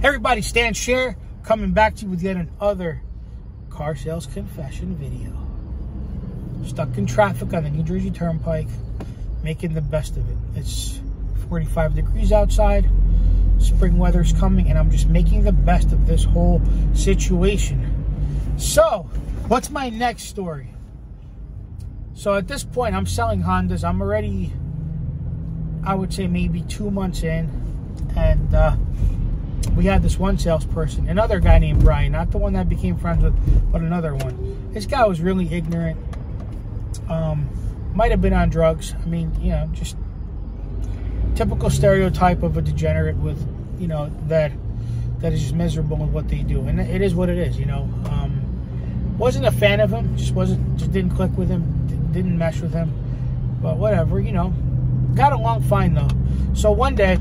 Everybody, Stan Sher coming back to you with yet another car sales confession video. Stuck in traffic on the New Jersey Turnpike, making the best of it. It's 45 degrees outside, spring weather's coming, and I'm just making the best of this whole situation. So, what's my next story? So at this point, I'm selling Hondas. I'm already, I would say maybe 2 months in, and we had this one salesperson, another guy named Brian, not the one that I became friends with, but another one. This guy was really ignorant. Might have been on drugs. I mean, you know, just typical stereotype of a degenerate with, you know, that is just miserable with what they do. And it is what it is, you know. Wasn't a fan of him. Just didn't click with him. Didn't mesh with him. But whatever, you know. Got along fine, though. So one day,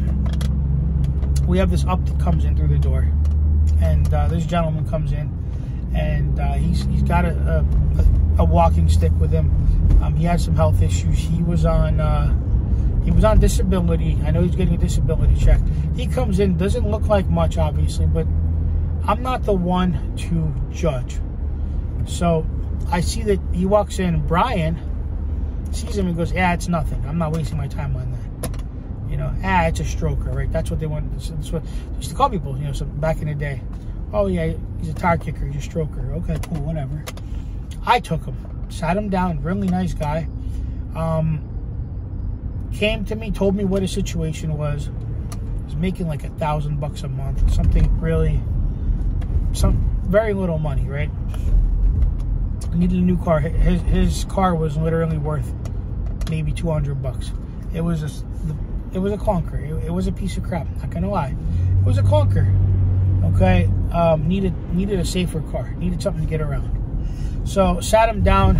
we have this up that comes in through the door, and this gentleman comes in, and he's got a walking stick with him. He had some health issues. He was on disability. I know he's getting a disability check. He comes in, doesn't look like much, obviously, but I'm not the one to judge. So I see that he walks in. Brian sees him and goes, "Yeah, it's nothing. I'm not wasting my time on that. You know, it's a stroker, right?" That's what they want. That's what they used to call people, you know, so back in the day. Oh, yeah, he's a tire kicker. He's a stroker. Okay, cool, whatever. I took him, sat him down, really nice guy. Came to me, told me what his situation was. He was making like $1,000 a month, something really, very little money, right? Needed a new car. His car was literally worth maybe $200. It was a clunker. It was a piece of crap. Not gonna lie, it was a clunker. Okay, needed a safer car. Needed something to get around. So sat him down,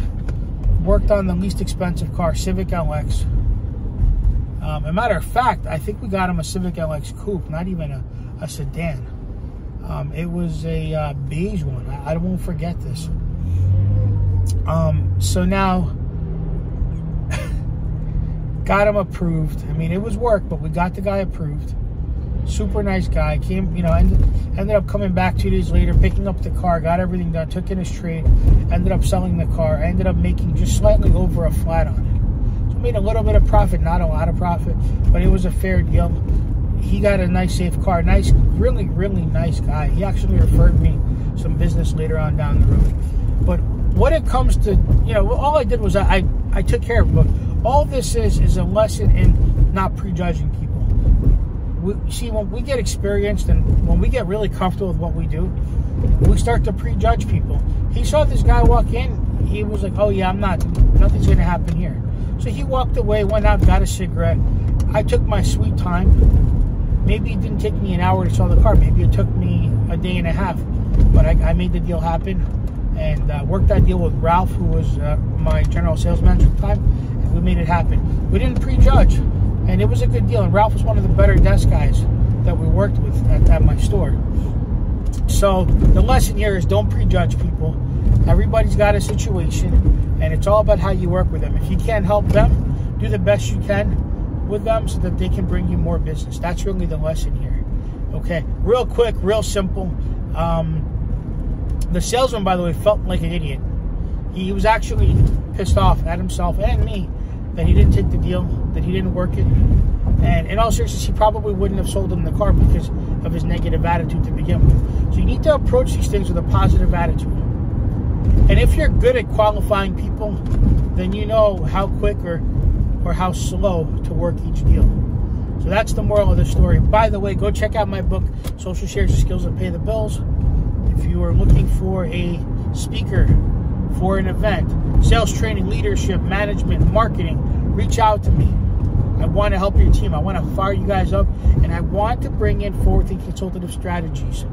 worked on the least expensive car, Civic LX. As a matter of fact, I think we got him a Civic LX coupe, not even a sedan. It was a beige one. I won't forget this. So now, got him approved. I mean, it was work, but we got the guy approved. Super nice guy. Came, you know, ended up coming back 2 days later, picking up the car, got everything done, took in his trade, ended up selling the car. I ended up making just slightly over a flat on it. So made a little bit of profit, not a lot of profit, but it was a fair deal. He got a nice, safe car. Nice, really, really nice guy. He actually referred me some business later on down the road. But when it comes to, you know, all I did was I took care of it. But all this is a lesson in not prejudging people. See, when we get experienced and when we get really comfortable with what we do, we start to prejudge people. He saw this guy walk in. He was like, "Oh yeah, nothing's going to happen here." So he walked away, went out, got a cigarette. I took my sweet time. Maybe it didn't take me an hour to sell the car. Maybe it took me a day and a half. But I made the deal happen. And worked that deal with Ralph, who was my general sales manager at the time, and we made it happen. We didn't prejudge, and it was a good deal. And Ralph was one of the better desk guys that we worked with at my store. So the lesson here is don't prejudge people. Everybody's got a situation, and it's all about how you work with them. If you can't help them, do the best you can with them so that they can bring you more business. That's really the lesson here. Okay, real quick, real simple. The salesman, by the way, felt like an idiot. He was actually pissed off at himself and me that he didn't take the deal, that he didn't work it. And in all seriousness, he probably wouldn't have sold him the car because of his negative attitude to begin with. So you need to approach these things with a positive attitude. And if you're good at qualifying people, then you know how quick or how slow to work each deal. So that's the moral of the story. By the way, go check out my book, Social Shares, The Skills That Pay the Bills. If you are looking for a speaker for an event, sales training, leadership, management, marketing, reach out to me. I want to help your team. I want to fire you guys up, and I want to bring in forward-thinking consultative strategies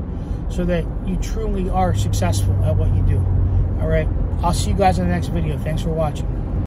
so that you truly are successful at what you do. All right, I'll see you guys in the next video. Thanks for watching.